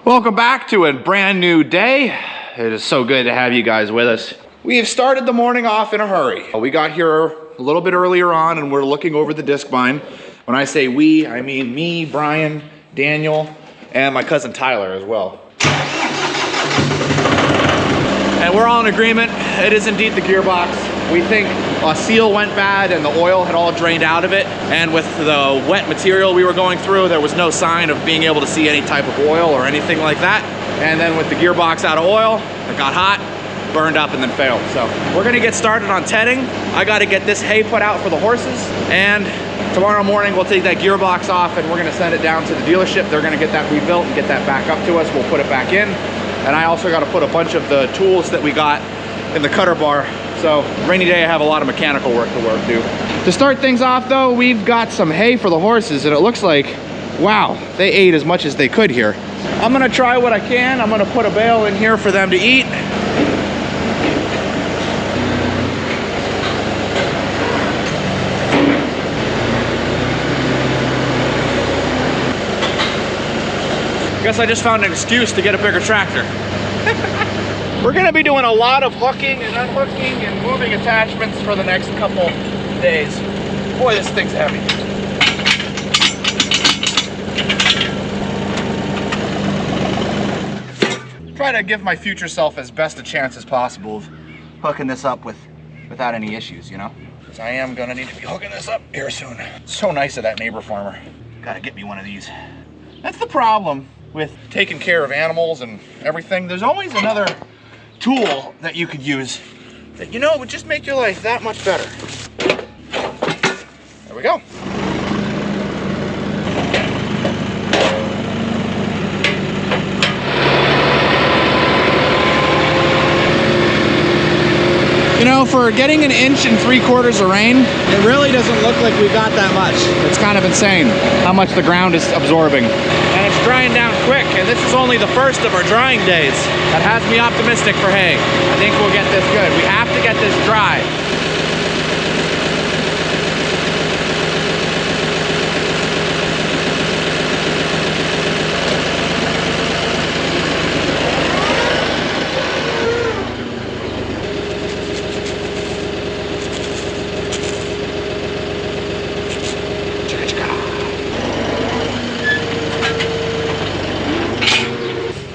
Welcome back to a brand new day. It is so good to have you guys with us. We have started the morning off in a hurry. We got here a little bit earlier on and we're looking over the disc bind. When I say we, I mean me, Brian, Daniel, and my cousin Tyler as well. And we're all in agreement. It is indeed the gearbox. We think a seal went bad and the oil had all drained out of it. And with the wet material we were going through, there was no sign of being able to see any type of oil or anything like that. And then with the gearbox out of oil, it got hot, burned up, and then failed. So we're gonna get started on tedding. I gotta get this hay put out for the horses. And tomorrow morning we'll take that gearbox off and we're gonna send it down to the dealership. They're gonna get that rebuilt and get that back up to us. We'll put it back in. And I also gotta put a bunch of the tools that we got in the cutter bar. So rainy day, I have a lot of mechanical work to do. To start things off though, we've got some hay for the horses and it looks like, wow, they ate as much as they could here. I'm gonna try what I can. I'm gonna put a bale in here for them to eat. Guess I just found an excuse to get a bigger tractor. We're gonna be doing a lot of hooking and unhooking and moving attachments for the next couple days. Boy, this thing's heavy. Try to give my future self as best a chance as possible of hooking this up without any issues, you know? Because I am gonna need to be hooking this up here soon. So nice of that neighbor farmer. Gotta get me one of these. That's the problem with taking care of animals and everything. There's always another tool that you could use that, you know, would just make your life that much better. There we go. You know, for getting 1 3/4 inches of rain, it really doesn't look like we got that much. It's kind of insane how much the ground is absorbing. And it's drying down quick, and this is only the first of our drying days. That has me optimistic for hay. I think we'll get this good. We have to get this dry.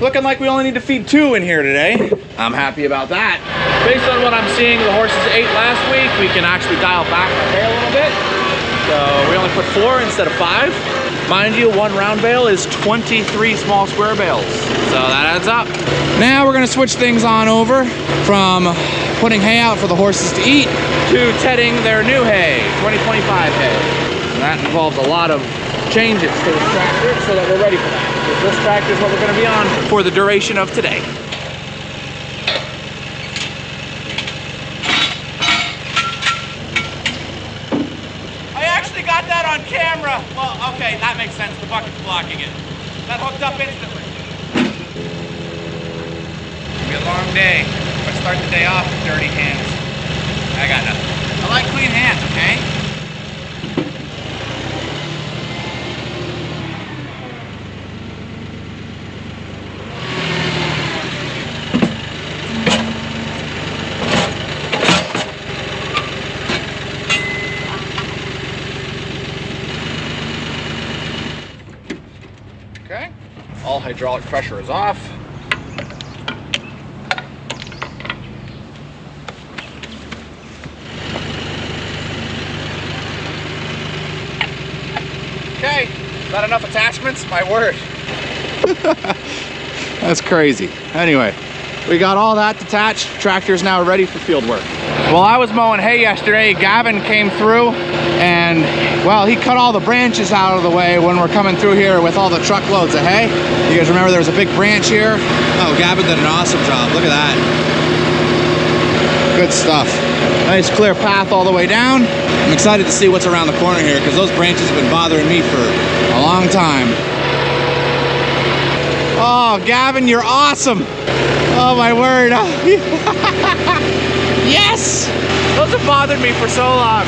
Looking like we only need to feed 2 in here today. I'm happy about that. Based on what I'm seeing the horses ate last week, we can actually dial back our hay a little bit. So we only put 4 instead of 5. Mind you, 1 round bale is 23 small square bales. So that adds up. Now we're gonna switch things on over from putting hay out for the horses to eat to tedding their new hay, 2025 hay. And that involves a lot of changes to this tractor so that we're ready for that. Because this tractor is what we're going to be on for the duration of today. I actually got that on camera. Well, okay, that makes sense. The bucket's blocking it. That hooked up instantly. It'll be a long day. If I start the day off with dirty hands, I got nothing. I like clean hands, okay? Okay, all hydraulic pressure is off. Okay, not enough attachments, my word. That's crazy. Anyway, we got all that detached. Tractor's now ready for field work. While I was mowing hay yesterday, Gavin came through and, well, he cut all the branches out of the way when we're coming through here with all the truckloads of hay. You guys remember there was a big branch here? Oh, Gavin did an awesome job. Look at that. Good stuff. Nice clear path all the way down. I'm excited to see what's around the corner here because those branches have been bothering me for a long time. Oh, Gavin, you're awesome. Oh, my word. Yes! Those have bothered me for so long.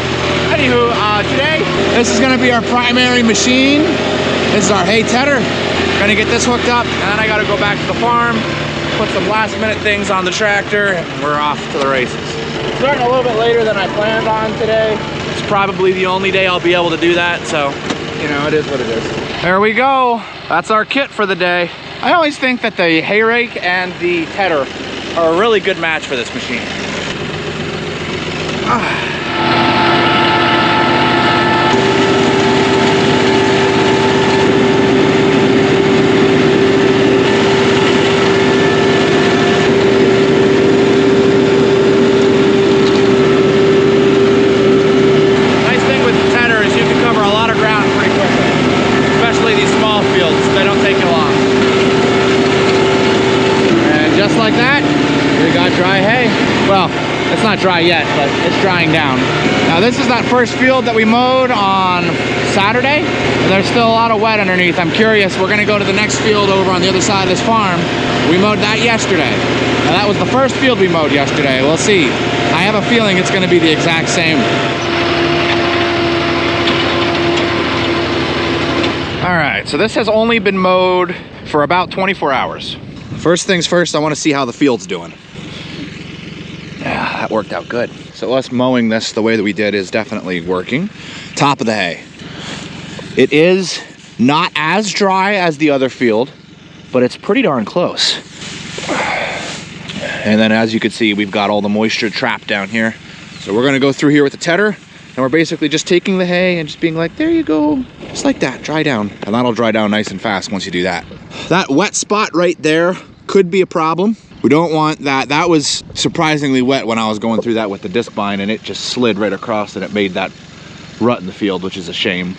Anywho, today, this is gonna be our primary machine. This is our hay tedder. Gonna get this hooked up, and then I gotta go back to the farm, put some last minute things on the tractor, and we're off to the races. Starting a little bit later than I planned on today. It's probably the only day I'll be able to do that, so, you know, it is what it is. There we go. That's our kit for the day. I always think that the hay rake and the tedder are a really good match for this machine. It's not dry yet, but it's drying down. Now this is that first field that we mowed on Saturday. And there's still a lot of wet underneath. I'm curious, we're gonna go to the next field over on the other side of this farm. We mowed that yesterday. Now that was the first field we mowed yesterday. We'll see. I have a feeling it's gonna be the exact same. All right, so this has only been mowed for about 24 hours. First things first, I wanna see how the field's doing. Yeah, that worked out good. So us mowing this the way that we did is definitely working. Top of the hay. It is not as dry as the other field, but it's pretty darn close. And then as you can see, we've got all the moisture trapped down here. So we're gonna go through here with the tedder, and we're basically just taking the hay and just being like, there you go, just like that, dry down. And that'll dry down nice and fast once you do that. That wet spot right there could be a problem. We don't want that. That was surprisingly wet when I was going through that with the disc bind, and it just slid right across and it made that rut in the field, which is a shame.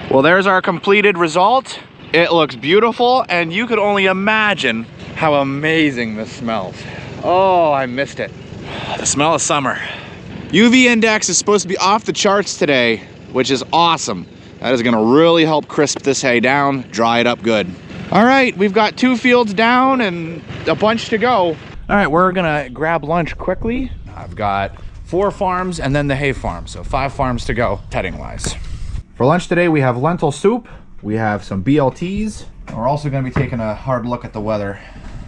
Well, there's our completed result. It looks beautiful, and you could only imagine how amazing this smells. Oh, I missed it. The smell of summer. UV index is supposed to be off the charts today, which is awesome. That is gonna really help crisp this hay down, dry it up good. All right, we've got 2 fields down and a bunch to go. All right, we're gonna grab lunch quickly. I've got 4 farms and then the hay farm, so 5 farms to go, tedding wise. For lunch today, we have lentil soup, we have some BLTs, and we're also gonna be taking a hard look at the weather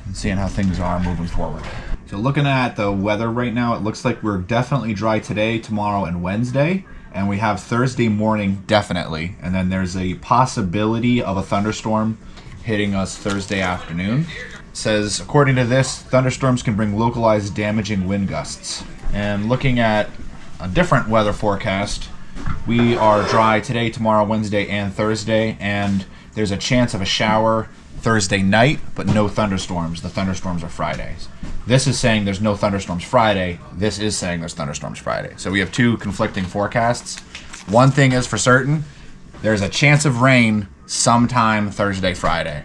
and seeing how things are moving forward. So looking at the weather right now, it looks like we're definitely dry today, tomorrow, and Wednesday, and we have Thursday morning definitely, and then there's a possibility of a thunderstorm hitting us Thursday afternoon. It says, according to this, thunderstorms can bring localized damaging wind gusts. And looking at a different weather forecast, we are dry today, tomorrow, Wednesday, and Thursday, and there's a chance of a shower Thursday night, but no thunderstorms. The thunderstorms are Fridays. This is saying there's no thunderstorms Friday. This is saying there's thunderstorms Friday. So we have 2 conflicting forecasts. One thing is for certain, there's a chance of rain sometime Thursday, Friday,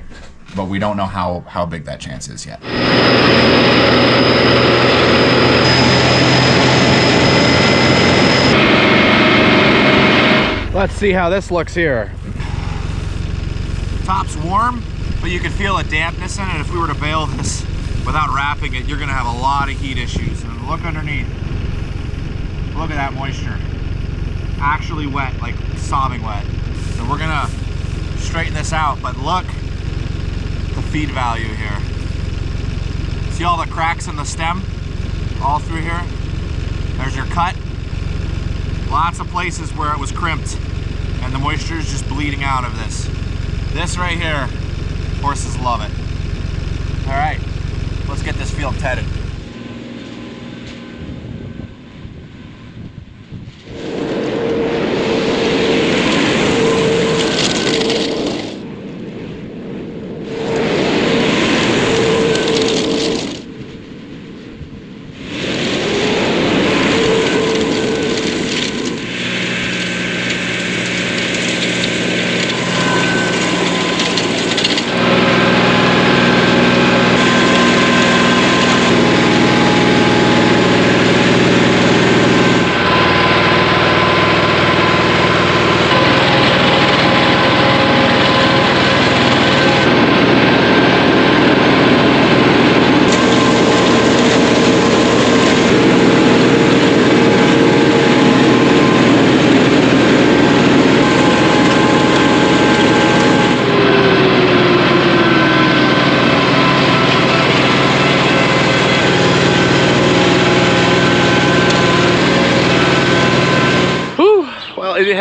but we don't know how big that chance is yet. Let's see how this looks here. Top's warm, but you can feel a dampness in it. If we were to bale this without wrapping it, you're gonna have a lot of heat issues. And look underneath. Look at that moisture. Actually wet, like sobbing wet. So we're gonna straighten this out, but look at the feed value here. See all the cracks in the stem? All through here? There's your cut. Lots of places where it was crimped and the moisture is just bleeding out of this. This right here, horses love it. All right, let's get this field tedded.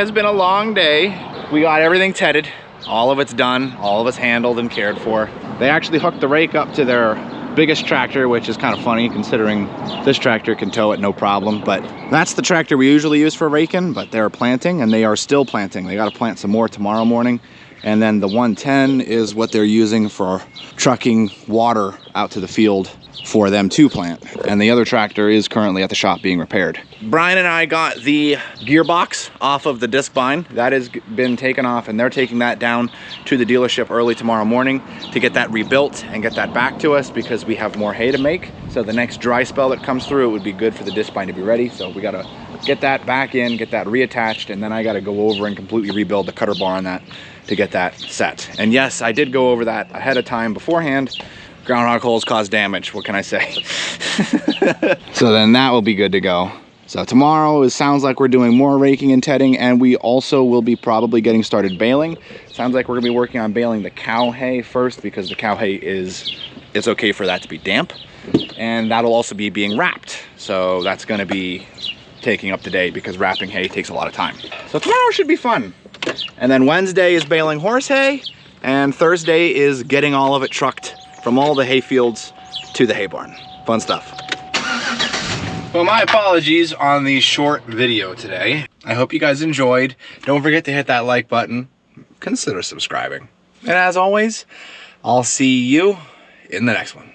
has been a long day. We got everything tedded. All of it's done. All of it's handled and cared for. They actually hooked the rake up to their biggest tractor, which is kind of funny considering this tractor can tow it no problem. But that's the tractor we usually use for raking, but they're planting and they are still planting. They got to plant some more tomorrow morning. And then the 110 is what they're using for trucking water out to the field for them to plant. And the other tractor is currently at the shop being repaired. Brian and I got the gearbox off of the disc bind. That has been taken off and they're taking that down to the dealership early tomorrow morning to get that rebuilt and get that back to us because we have more hay to make. So the next dry spell that comes through, it would be good for the disc bind to be ready. So we gotta get that back in, get that reattached, and then I gotta go over and completely rebuild the cutter bar on that to get that set. And yes, I did go over that ahead of time beforehand. Groundhog holes cause damage, what can I say? So then that will be good to go. So tomorrow it sounds like we're doing more raking and tedding, and we also will be probably getting started baling. Sounds like we're gonna be working on baling the cow hay first because the cow hay it's okay for that to be damp. And that'll also be being wrapped. So that's gonna be taking up the day because wrapping hay takes a lot of time. So tomorrow should be fun. And then Wednesday is baling horse hay, and Thursday is getting all of it trucked from all the hay fields to the hay barn. Fun stuff. Well, my apologies on the short video today. I hope you guys enjoyed. Don't forget to hit that like button. Consider subscribing. And as always, I'll see you in the next one.